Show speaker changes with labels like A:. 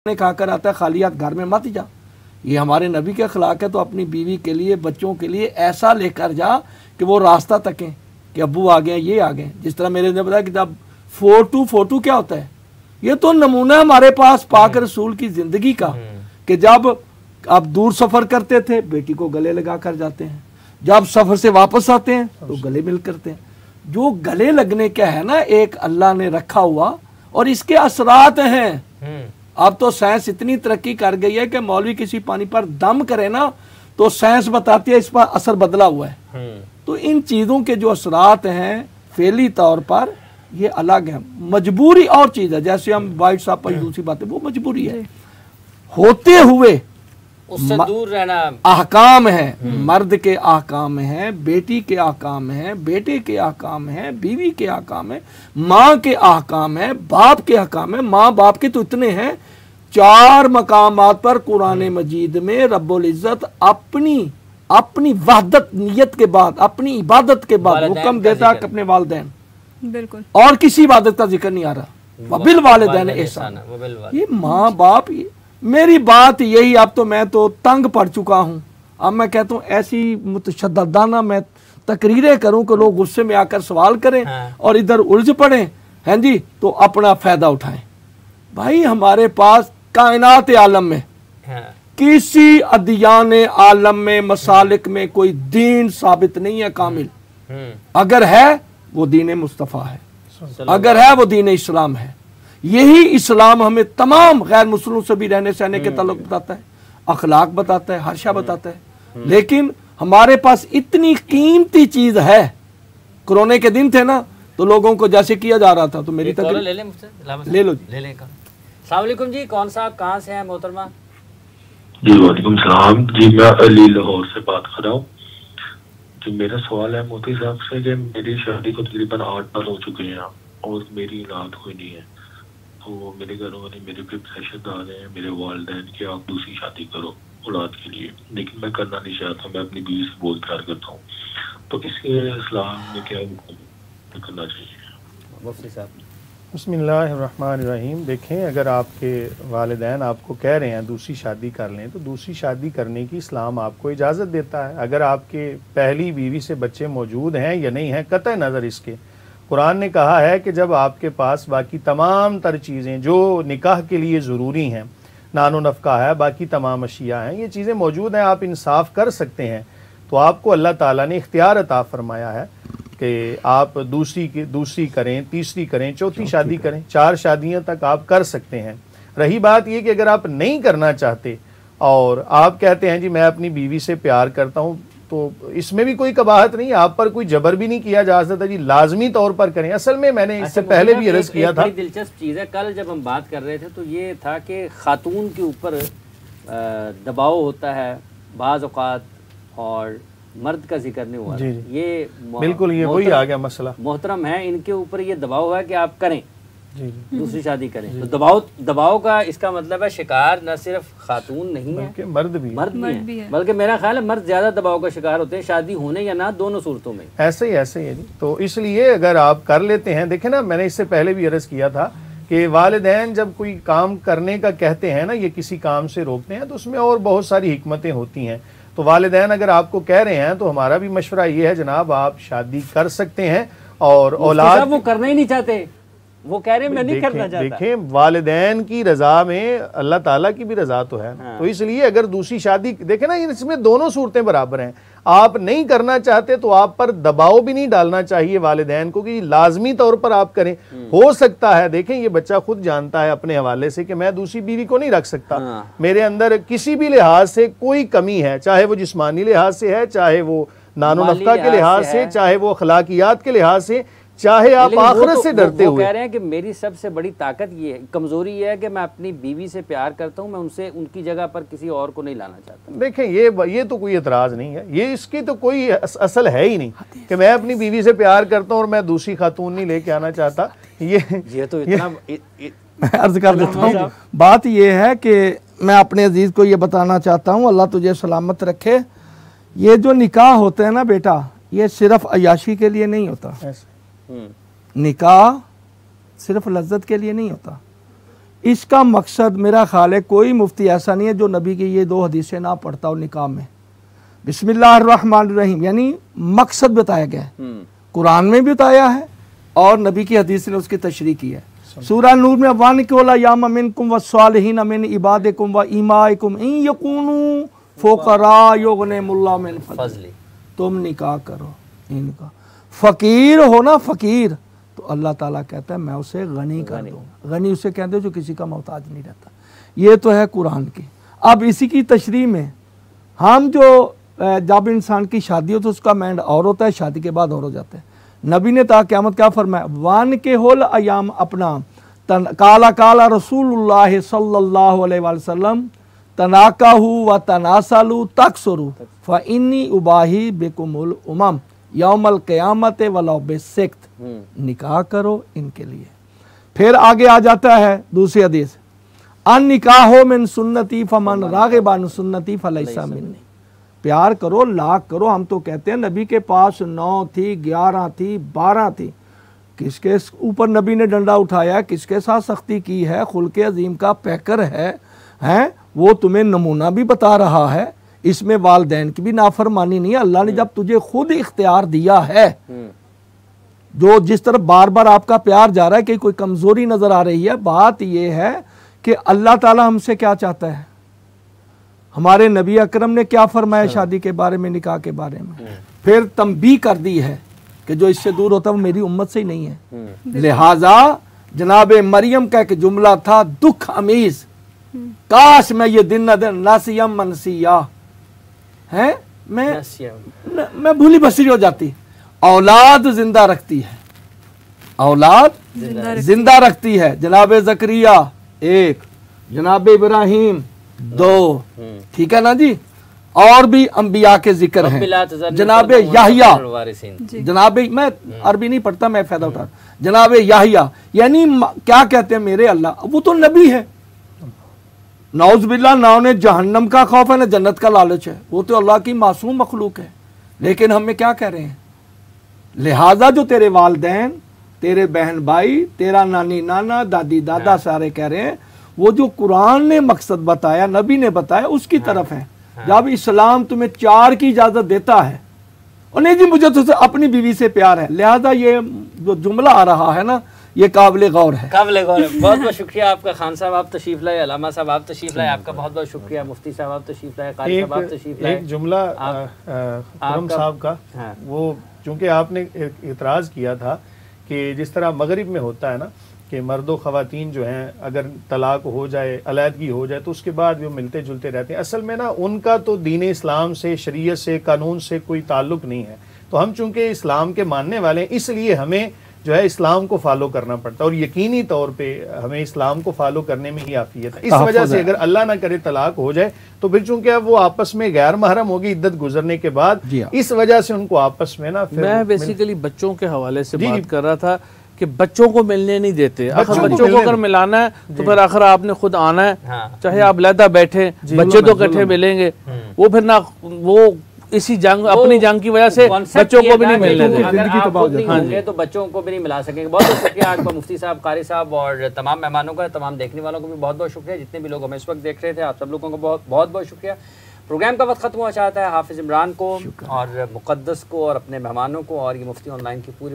A: ने खाकर आता है खाली हाथ घर में मत जा। ये हमारे नबी के अखलाक है। तो अपनी बीवी के लिए, बच्चों के लिए ऐसा लेकर जा कि वो रास्ता तकें कि अब्बू आ गए, ये आ गए। जिस तरह मेरे ने बताया कि जब फोटू क्या होता है, ये तो नमूना हमारे पास पाक रसूल की जिंदगी का कि जब आप दूर सफर करते थे बेटी को गले लगा कर जाते हैं, जब सफर से वापस आते हैं तो गले मिल करते हैं। जो गले लगने का है ना, एक अल्लाह ने रखा हुआ और इसके असरात हैं। अब तो साइंस इतनी तरक्की कर गई है कि मौलवी किसी पानी पर दम करे ना तो साइंस बताती है इस पर असर बदला हुआ है। तो इन चीजों के जो असरात हैं फेली तौर पर ये अलग है। मजबूरी और चीज है, जैसे हम वाइट साहब पर दूसरी बात है, वो मजबूरी है। होते हुए
B: उससे दूर रहना
A: अहकाम है। मर्द के अहकाम है, बेटी के अहकाम है, बेटे के अहकाम है, बीवी के अहकाम है, माँ के अहकाम है, बाप के अहकाम है। माँ बाप के तो इतने हैं। 4 मकामात पर कुरान मजीद में रब्बुल इज्जत अपनी वहदत नियत के बाद, अपनी इबादत के बाद हुक्म देता है कि अपने वालिदैन,
C: बिल्कुल,
A: और किसी इबादत का जिक्र नहीं आ रहा। वबिल वालिदैन एहसान। ये माँ बाप, मेरी बात यही। अब तो मैं तो तंग पड़ चुका हूँ। अब मैं कहता हूँ ऐसी मुतशद्ददाना मैं तकरीरें करूँ कि लोग गुस्से में आकर सवाल करें और इधर उलझ पड़े हैं जी, तो अपना फायदा उठाएं। भाई हमारे पास कायनात आलम में किसी अदियान आलम में, मसालिक में कोई दीन साबित नहीं है कामिल। अगर है वो दीन मुस्तफ़ा है, अगर है वो दीन इस्लाम है। यही इस्लाम हमें तमाम गैर मुस्लिमों से भी रहने सहने के ताल्लुक बताता है, अखलाक बताता है, हर्षा बताता है। लेकिन हमारे पास इतनी कीमती चीज है। कोरोना के दिन थे ना, तो लोगों को जैसे किया जा रहा था, तो मेरी तकलीफ
B: ले मुझसे,
A: ले लो जी।
B: ले लें। अस्सलाम वालेकुम जी, कौन साहब कहाँ से हैं मोहतरमा?
D: जी वालेकुम सलाम जी, मैं अली लाहौर से बात कर रहा हूँ। जी मेरा सवाल है मोदी साहब से कि मेरी शादी को तकरीबन 8 साल हो चुके हैं और मेरी औलाद कोई नहीं है। तो मेरे घरों वाले मेरे पे प्रेशर डाल रहे हैं, मेरे वालिदैन कि आप दूसरी शादी करो औलाद के लिए, लेकिन मैं करना नहीं चाहता। मैं अपनी बीवी से बहुत प्यार करता हूँ। तो इसके इस्लाम में क्या करना चाहिए?
B: मुफ्ती साहब।
E: बिस्मिल्लाहिर्रहमानिर्रहीम। देखें, अगर आपके वालिदैन आपको कह रहे हैं दूसरी शादी कर लें, तो दूसरी शादी करने की इस्लाम आपको इजाज़त देता है। अगर आपके पहली बीवी से बच्चे मौजूद हैं या नहीं हैं, कतई नज़र इसके, कुरान ने कहा है कि जब आपके पास बाकी तमाम तर चीज़ें जो निकाह के लिए ज़रूरी हैं, नानो नफ़का है, बाकी तमाम अशिया हैं, ये चीज़ें मौजूद हैं, आप इंसाफ कर सकते हैं, तो आपको अल्लाह ताला ने इख्तियार अता फरमाया है कि आप दूसरी करें, तीसरी करें, चौथी शादी करें, 4 शादियां तक आप कर सकते हैं। रही बात ये कि अगर आप नहीं करना चाहते और आप कहते हैं जी मैं अपनी बीवी से प्यार करता हूं, तो इसमें भी कोई कबाहत नहीं, आप पर कोई जबर भी नहीं किया जा सकता जी, लाजमी तौर पर करें। असल में मैंने इससे पहले भी अर्ज किया था।
B: दिलचस्प चीज़ है, कल जब हम बात कर रहे थे तो ये था कि खातून के ऊपर दबाव होता है बाज़ औक़ात और मर्द का जिक्र नहीं हुआ। ये
E: बिल्कुल ये वही आ गया मसला।
B: मोहतरम है, इनके ऊपर ये दबाव है कि आप करें, दूसरी शादी करें। तो दबाव का इसका मतलब है शिकार न सिर्फ खातून नहीं है,
E: मर्द भी
B: है। बल्कि मेरा ख्याल है मर्द ज्यादा दबाव का शिकार होते हैं, शादी होने या ना, दोनों सूरतों में।
E: ऐसे ही है जी। तो इसलिए अगर आप कर लेते हैं, देखें ना, मैंने इससे पहले भी अर्ज किया था कि वालिदैन जब कोई काम करने का कहते हैं ना, ये किसी काम से रोकते हैं, तो उसमें और बहुत सारी हिकमतें होती हैं। तो वालिदैन अगर आपको कह रहे हैं तो हमारा भी मशवरा ये है जनाब, आप शादी कर सकते हैं। और औलाद
B: वो करना ही नहीं चाहते, वो कह रहे हैं मैं नहीं करना चाहता।
E: देखें, वालिदैन की रजा में अल्लाह ताला की भी रजा तो है। तो इसलिए अगर दूसरी शादी, देखें ना, इसमें दोनों सूरतें बराबर हैं। आप नहीं करना चाहते तो आप पर दबाव भी नहीं डालना चाहिए वालिदैन को कि लाजमी तौर पर आप करें। हो सकता है, देखें, ये बच्चा खुद जानता है अपने हवाले से कि मैं दूसरी बीवी को नहीं रख सकता, मेरे अंदर किसी भी लिहाज से कोई कमी है, चाहे वो जिस्मानी लिहाज से है, चाहे वो नानो नफ्का के लिहाज से, चाहे वो अखलाकियात के लिहाज से, चाहे आप आखिरत से डरते हुए।
B: कह रहे हैं कि मेरी सबसे बड़ी ताकत ये है, कमजोरी ये है कि मैं अपनी बीवी से प्यार करता हूं, मैं उनसे उनकी जगह पर किसी और को नहीं लाना चाहता।
E: देखें, ये तो कोई एतराज नहीं है, ये इसकी तो कोई असल है ही नहीं कि मैं अपनी बीवी से प्यार करता हूं और मैं दूसरी खातून नहीं लेके आना चाहता। ये
B: तो इतना
A: अर्ज कर देता हूँ। बात ये है कि मैं अपने अजीज को ये बताना चाहता हूँ, अल्लाह तुझे सलामत रखे। ये जो निकाह होता है ना बेटा, ये सिर्फ अयाशी के लिए नहीं होता। निकाह सिर्फ लज्जत के लिए नहीं होता। इसका मकसद मेरा ख्याल है कोई मुफ्ती ऐसा नहीं है जो नबी की ये 2 हदीसें ना पढ़ता हो निकाह में। बिस्मिल्लाहिर्रहमानिर्रहीम यानी मकसद बताया गया है, कुरान में भी बताया है और नबी की हदीस ने उसकी तशरीह की है। सूरह नूर में वानिकुल याम मिनकुम वस्सालिहीन मिन इबादिकुम व इमाइकुम इन यकूनु फुकरा युगनिमुल्लाह मिन फज़ली, तुम निकाह करो इनका। फ़कीर हो ना फ़कीर, तो अल्लाह ताला कहता है मैं उसे गनी कर दूँगा। गनी उसे कहते हैं जो किसी का मोहताज नहीं रहता। ये तो है कुरान की। अब इसी की तशरीह में हम जो जब इंसान की शादी हो तो उसका माइंड और होता है, शादी के बाद और हो जाता है। नबी ने ता क़यामत क्या फरमाया, वान के होल अयाम अपना काला काला रसूलुल्लाह सल्लल्लाहु अलैहि वसल्लम तनाकाहु व तनासलु तकसुरु फ इन्नी उबाही बिकुमुल उमम यौमल क़यामत वलौ बिसिक्त, निकाह करो इनके लिए। फिर आगे आ जाता है दूसरी हदीस, अन निकाहो मिन सुन्नती फमन रागिबा अन सुन्नती फलैसा मिन्नी, प्यार करो लाख करो। हम तो कहते हैं नबी के पास 9 थी, 11 थी, 12 थी, किसके ऊपर नबी ने डंडा उठाया, किसके साथ सख्ती की है, खुल्के अजीम का पैकर है वो तुम्हें नमूना भी बता रहा है। इसमें वालदैन की भी नाफरमानी नहीं है। अल्लाह ने जब तुझे खुद इख्तियार दिया है, जो जिस तरफ बार बार आपका प्यार जा रहा है कि कोई कमजोरी नजर आ रही है, बात यह है कि अल्लाह ताला हमसे क्या चाहता है। हमारे नबी अकरम ने क्या फरमाया शादी के बारे में, निकाह के बारे में, फिर तंबीह कर दी है कि जो इससे दूर होता है वो मेरी उम्मत से ही नहीं है। लिहाजा जनाब मरियम का एक जुमला था दुख अमीज, काश मैं ये दिन न दिन नासियम मनसिया है, मैं भूली बसरी हो जाती। औलाद जिंदा रखती है, औलाद जिंदा रखती है। जनाब जकरिया 1, जनाब इब्राहिम 2, ठीक है ना जी। और भी अंबिया के जिक्र हैं। जनाब याहिया, जनाब मैं अरबी नहीं पढ़ता, मैं फायदा उठा। जनाब याहिया यानी क्या कहते हैं मेरे अल्लाह, वो तो नबी है। नौज बिल्ला, ना उन्हें जहन्नम का खौफ है ना जन्नत का लालच है, वो तो अल्लाह की मासूम मखलूक है। लेकिन हमें क्या कह रहे हैं, लिहाजा जो तेरे वालदैन, तेरे बहन भाई, तेरा नानी नाना, दादी दादा सारे कह रहे हैं वो जो कुरान ने मकसद बताया, नबी ने बताया, उसकी तरफ है। जब इस्लाम तुम्हें 4 की इजाजत देता है, और नहीं जी मुझे तो अपनी बीवी से प्यार है, लिहाजा ये जो जुमला आ रहा है ना, ये काबिल गौर है,
B: काबिल गौर है। बहुत बहुत शुक्रिया आपका। खान साहब आप तशरीफ लाए, अलामा साहब आप तशरीफ लाए, आपका बहुत बहुत शुक्रिया। मुफ्ती साहब आप तशरीफ लाए, कारी साहब आप तशरीफ लाए।
E: एक जुमला खुरम साहब का, वो चूंकि आपने इतराज़ किया था कि जिस तरह मगरिब में होता है ना कि मर्द व ख़वातीन जो हैं अगर तलाक हो जाए, अलहदगी हो जाए तो उसके बाद वो मिलते जुलते रहते हैं। असल में ना उनका तो दीन इस्लाम से, शरीयत से, कानून से कोई ताल्लुक़ नहीं है। तो हम चूँकि इस्लाम के मानने वाले हैं, इसलिए हमें जो है इस्लाम को फॉलो करना पड़ता है, और यकीनी तौर पे हमें इस्लाम को फॉलो करने में ही आफियत है। इस वजह से अगर अल्लाह ना करे तलाक हो जाए तो फिर चूंकि अब वो आपस में गैर महरम होगी इद्दत गुजरने के बाद, इस वजह से उनको आपस में ना,
C: मैं बेसिकली बच्चों के हवाले से बात कर रहा था कि बच्चों को मिलने नहीं देते। आखिर बच्चों को अगर मिलाना है तो फिर आखिर आपने खुद आना है, चाहे आप लहदा बैठे, बच्चे तो इकट्ठे मिलेंगे। वो फिर ना वो इसी जंग, अपनी जंग की वजह से बच्चों को भी नहीं मिलने देंगे।
B: अगर आप खुद नहीं होंगे तो बच्चों को भी नहीं मिला सकेंगे। बहुत बहुत शुक्रिया आपका मुफ्ती साहब, कारी साहब और तमाम मेहमानों का, तमाम देखने वालों को भी बहुत बहुत शुक्रिया। जितने भी लोग हमें इस वक्त देख रहे थे, आप सब लोगों को बहुत बहुत शुक्रिया। प्रोग्राम का वक्त खत्म हुआ चाहता है हाफिज़ इमरान को और मुक़द्दस को और अपने मेहमानों को और ये मुफ्ती ऑनलाइन की पूरी